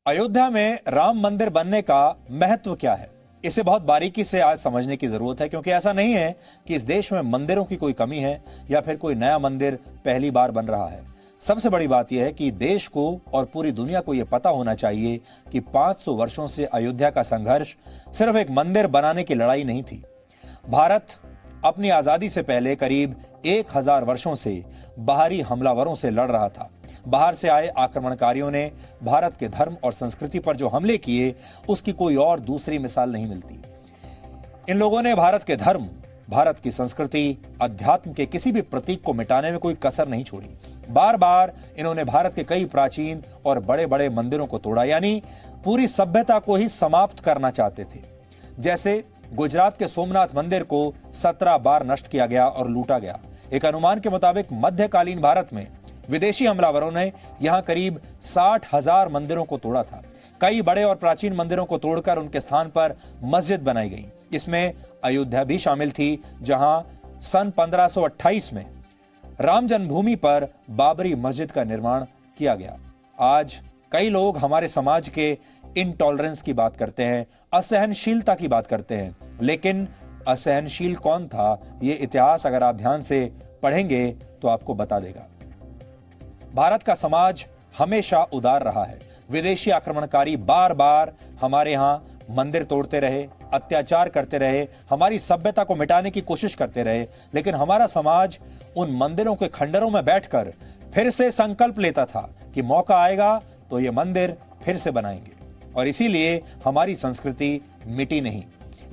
अयोध्या में राम मंदिर बनने का महत्व क्या है, इसे बहुत बारीकी से आज समझने की जरूरत है, क्योंकि ऐसा नहीं है कि इस देश में मंदिरों की कोई कमी है या फिर कोई नया मंदिर पहली बार बन रहा है। सबसे बड़ी बात यह है कि देश को और पूरी दुनिया को यह पता होना चाहिए कि 500 वर्षों से अयोध्या का संघर्ष सिर्फ एक मंदिर बनाने की लड़ाई नहीं थी। भारत अपनी आजादी से पहले करीब 1000 वर्षों से बाहरी हमलावरों से लड़ रहा था। बाहर से आए आक्रमणकारियों ने भारत के धर्म और संस्कृति पर जो हमले किए, उसकी कोई और दूसरी मिसाल नहीं मिलती। इन लोगों ने भारत के धर्म, भारत की संस्कृति, अध्यात्म के किसी भी प्रतीक को मिटाने में कोई कसर नहीं छोड़ी। बार बार इन्होंने भारत के कई प्राचीन और बड़े बड़े मंदिरों को तोड़ा, यानी पूरी सभ्यता को ही समाप्त करना चाहते थे। जैसे गुजरात के सोमनाथ मंदिर को 17 बार नष्ट किया गया और लूटा गया। एक अनुमान के मुताबिक मध्यकालीन भारत में विदेशी हमलावरों ने यहां करीब 60,000 मंदिरों को तोड़ा था। कई बड़े और प्राचीन मंदिरों को तोड़कर उनके स्थान पर मस्जिद बनाई गई। इसमें अयोध्या भी शामिल थी, जहां सन 1528 में राम जन्मभूमि पर बाबरी मस्जिद का निर्माण किया गया। आज कई लोग हमारे समाज के इनटॉलरेंस की बात करते हैं, असहनशीलता की बात करते हैं, लेकिन असहनशील कौन था, यह इतिहास अगर आप ध्यान से पढ़ेंगे तो आपको बता देगा। भारत का समाज हमेशा उदार रहा है। विदेशी आक्रमणकारी बार बार हमारे यहां मंदिर तोड़ते रहे, अत्याचार करते रहे, हमारी सभ्यता को मिटाने की कोशिश करते रहे, लेकिन हमारा समाज उन मंदिरों के खंडरों में बैठकर फिर से संकल्प लेता था कि मौका आएगा तो ये मंदिर फिर से बनाएंगे। और इसीलिए हमारी संस्कृति मिटी नहीं,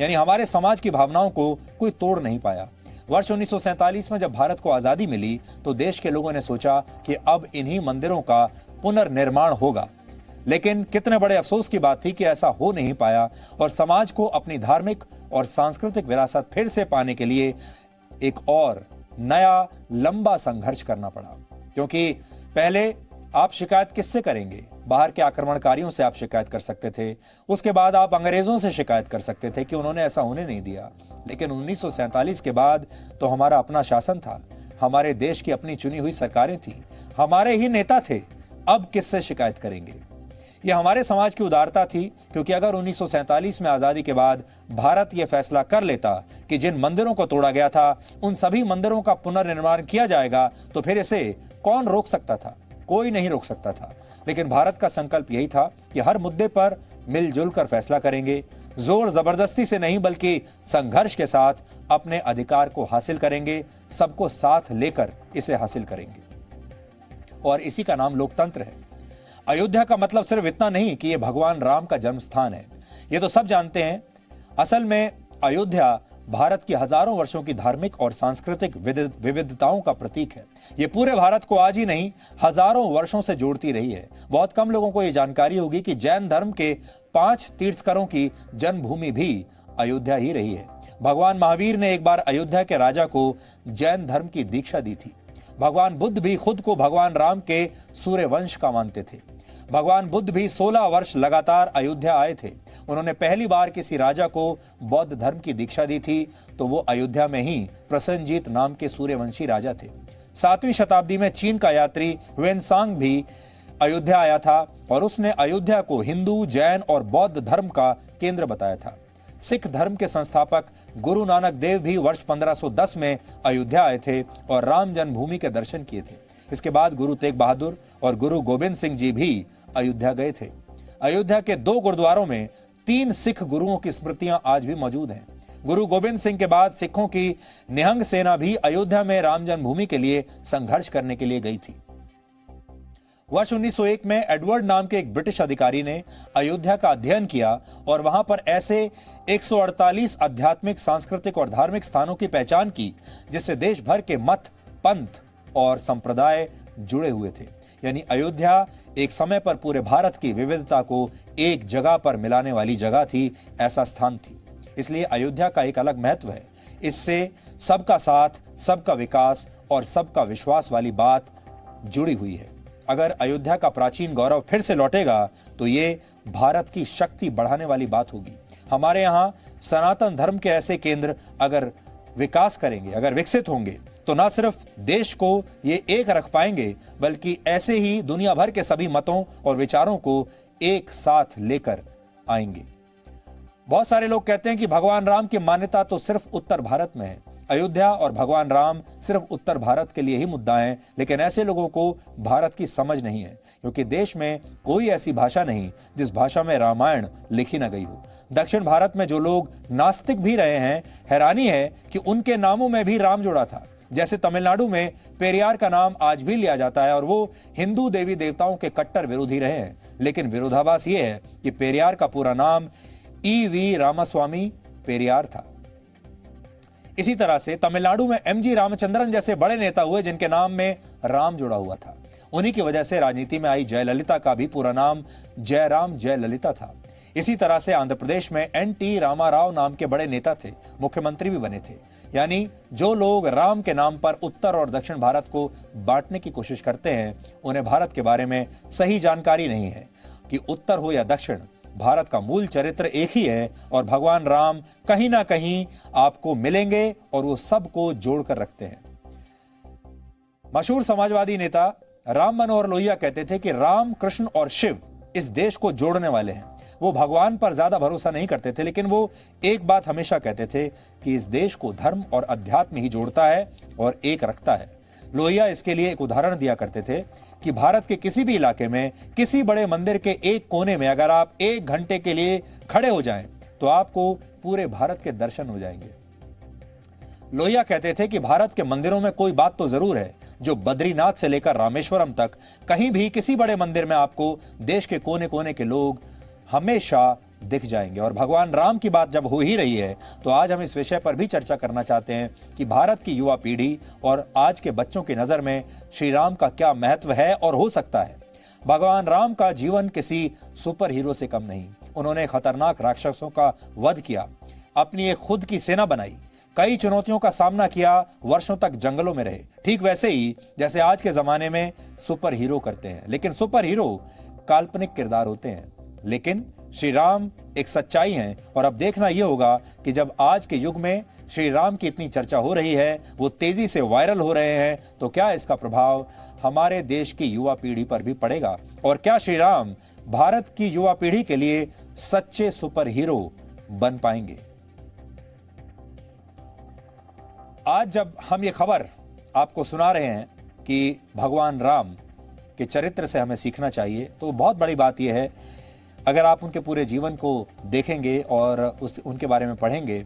यानी हमारे समाज की भावनाओं को कोई तोड़ नहीं पाया। वर्ष 1947 में जब भारत को आजादी मिली तो देश के लोगों ने सोचा कि अब इन्हीं मंदिरों का पुनर्निर्माण होगा, लेकिन कितने बड़े अफसोस की बात थी कि ऐसा हो नहीं पाया और समाज को अपनी धार्मिक और सांस्कृतिक विरासत फिर से पाने के लिए एक और नया लंबा संघर्ष करना पड़ा। क्योंकि पहले आप शिकायत किससे करेंगे? बाहर के आक्रमणकारियों से आप शिकायत कर सकते थे, उसके बाद आप अंग्रेजों से शिकायत कर सकते थे कि उन्होंने ऐसा होने नहीं दिया। लेकिन 1947 के बाद तो हमारा अपना शासन था, हमारे देश की अपनी चुनी हुई सरकारें थी, हमारे ही नेता थे। अब किससे शिकायत करेंगे? यह हमारे समाज की उदारता थी, क्योंकि अगर 1947 में आजादी के बाद भारत यह फैसला कर लेता कि जिन मंदिरों को तोड़ा गया था उन सभी मंदिरों का पुनर्निर्माण किया जाएगा, तो फिर इसे कौन रोक सकता था? कोई नहीं रोक सकता था। लेकिन भारत का संकल्प यही था कि हर मुद्दे पर मिलजुल कर फैसला करेंगे, जोर जबरदस्ती से नहीं बल्कि संघर्ष के साथ अपने अधिकार को हासिल करेंगे, सबको साथ लेकर इसे हासिल करेंगे। और इसी का नाम लोकतंत्र है। अयोध्या का मतलब सिर्फ इतना नहीं कि यह भगवान राम का जन्म स्थान है, यह तो सब जानते हैं। असल में अयोध्या भारत की हजारों वर्षों की धार्मिक और सांस्कृतिक विविधताओं का प्रतीक है। यह पूरे भारत को आज ही नहीं, हजारों वर्षों से जोड़ती रही है। बहुत कम लोगों को यह जानकारी होगी कि जैन धर्म के 5 तीर्थंकरों की जन्मभूमि भी अयोध्या ही रही है। भगवान महावीर ने एक बार अयोध्या के राजा को जैन धर्म की दीक्षा दी थी। भगवान बुद्ध भी खुद को भगवान राम के सूर्यवंश का मानते थे। भगवान बुद्ध भी 16 वर्ष लगातार अयोध्या आए थे। उन्होंने पहली बार किसी राजा को बौद्ध धर्म की दीक्षा दी थी तो वो अयोध्या में ही प्रसन्नजीत नाम के सूर्यवंशी राजा थे। 7वीं शताब्दी में चीन का यात्री ह्वेनसांग भी अयोध्या आया था और उसने अयोध्या को हिंदू, जैन और बौद्ध धर्म का केंद्र बताया था। सिख धर्म के संस्थापक गुरु नानक देव भी वर्ष 1510 में अयोध्या आए थे और राम जन्मभूमि के दर्शन किए थे। इसके बाद गुरु तेग बहादुर और गुरु गोबिंद सिंह जी भी अयोध्या गए थे। अयोध्या के 2 गुरुद्वारों में 3 सिख गुरुओं की स्मृतियां आज भी मौजूद हैं। गुरु गोबिंद सिंह के बाद सिखों की निहंग सेना भी अयोध्या में राम जन्मभूमि के लिए संघर्ष करने के लिए गई थी। वर्ष 1901 में एडवर्ड नाम के एक ब्रिटिश अधिकारी ने अयोध्या का अध्ययन किया और वहां पर ऐसे 148 आध्यात्मिक, सांस्कृतिक और धार्मिक स्थानों की पहचान की जिससे देश भर के मत, पंथ और संप्रदाय जुड़े हुए थे। यानी अयोध्या एक समय पर पूरे भारत की विविधता को एक जगह पर मिलाने वाली जगह थी, ऐसा स्थान थी। इसलिए अयोध्या का एक अलग महत्व है। इससे सबका साथ, सबका विकास और सबका विश्वास वाली बात जुड़ी हुई है। अगर अयोध्या का प्राचीन गौरव फिर से लौटेगा तो ये भारत की शक्ति बढ़ाने वाली बात होगी। हमारे यहाँ सनातन धर्म के ऐसे केंद्र अगर विकास करेंगे, अगर विकसित होंगे, तो न सिर्फ देश को ये एक रख पाएंगे, बल्कि ऐसे ही दुनिया भर के सभी मतों और विचारों को एक साथ लेकर आएंगे। बहुत सारे लोग कहते हैं कि भगवान राम की मान्यता तो सिर्फ उत्तर भारत में है, अयोध्या और भगवान राम सिर्फ उत्तर भारत के लिए ही मुद्दा है, लेकिन ऐसे लोगों को भारत की समझ नहीं है, क्योंकि देश में कोई ऐसी भाषा नहीं जिस भाषा में रामायण लिखी न गई हो। दक्षिण भारत में जो लोग नास्तिक भी रहे हैं, हैरानी है कि उनके नामों में भी राम जुड़ा था। जैसे तमिलनाडु में पेरियार का नाम आज भी लिया जाता है और वो हिंदू देवी देवताओं के कट्टर विरोधी रहे हैं, लेकिन विरोधाभास ये है कि पेरियार का पूरा नाम ईवी रामास्वामी पेरियार था। इसी तरह से तमिलनाडु में एमजी रामचंद्रन जैसे बड़े नेता हुए जिनके नाम में राम जुड़ा हुआ था। उन्हीं की वजह से राजनीति में आई जयललिता का भी पूरा नाम जयराम जयललिता था। इसी तरह से आंध्र प्रदेश में एनटी रामाराव नाम के बड़े नेता थे, मुख्यमंत्री भी बने थे। यानी जो लोग राम के नाम पर उत्तर और दक्षिण भारत को बांटने की कोशिश करते हैं, उन्हें भारत के बारे में सही जानकारी नहीं है कि उत्तर हो या दक्षिण, भारत का मूल चरित्र एक ही है और भगवान राम कहीं ना कहीं आपको मिलेंगे और वो सबको जोड़कर रखते हैं। मशहूर समाजवादी नेता राम मनोहर लोहिया कहते थे कि राम, कृष्ण और शिव इस देश को जोड़ने वाले हैं। वो भगवान पर ज्यादा भरोसा नहीं करते थे, लेकिन वो एक बात हमेशा कहते थे कि इस देश को धर्म और अध्यात्म ही जोड़ता है और एक रखता है। लोहिया इसके लिए एक उदाहरण दिया करते थे कि भारत के किसी भी इलाके में किसी बड़े मंदिर के एक कोने में अगर आप 1 घंटे के लिए खड़े हो जाएं, तो आपको पूरे भारत के दर्शन हो जाएंगे। लोहिया कहते थे कि भारत के मंदिरों में कोई बात तो जरूर है, जो बद्रीनाथ से लेकर रामेश्वरम तक कहीं भी किसी बड़े मंदिर में आपको देश के कोने कोने के लोग हमेशा दिख जाएंगे। और भगवान राम की बात जब हो ही रही है, तो आज हम इस विषय पर भी चर्चा करना चाहते हैं कि भारत की युवा पीढ़ी और आज के बच्चों की नजर में श्री राम का क्या महत्व है और हो सकता है। भगवान राम का जीवन किसी सुपर हीरो से कम नहीं। उन्होंने खतरनाक राक्षसों का वध किया, अपनी एक खुद की सेना बनाई, कई चुनौतियों का सामना किया, वर्षों तक जंगलों में रहे, ठीक वैसे ही जैसे आज के जमाने में सुपर हीरो करते हैं। लेकिन सुपर हीरो काल्पनिक किरदार होते हैं, लेकिन श्री राम एक सच्चाई है। और अब देखना यह होगा कि जब आज के युग में श्री राम की इतनी चर्चा हो रही है, वो तेजी से वायरल हो रहे हैं, तो क्या इसका प्रभाव हमारे देश की युवा पीढ़ी पर भी पड़ेगा? और क्या श्री राम भारत की युवा पीढ़ी के लिए सच्चे सुपर हीरो बन पाएंगे? आज जब हम ये खबर आपको सुना रहे हैं कि भगवान राम के चरित्र से हमें सीखना चाहिए, तो बहुत बड़ी बात यह है, अगर आप उनके पूरे जीवन को देखेंगे और उनके बारे में पढ़ेंगे,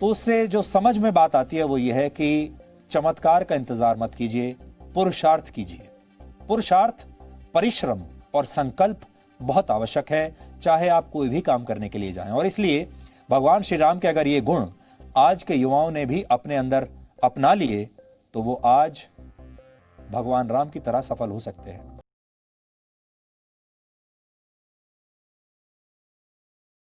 तो उससे जो समझ में बात आती है वो ये है कि चमत्कार का इंतजार मत कीजिए, पुरुषार्थ कीजिए। पुरुषार्थ, परिश्रम और संकल्प बहुत आवश्यक है, चाहे आप कोई भी काम करने के लिए जाएं। और इसलिए भगवान श्री राम के अगर ये गुण आज के युवाओं ने भी अपने अंदर अपना लिए, तो वो आज भगवान राम की तरह सफल हो सकते हैं।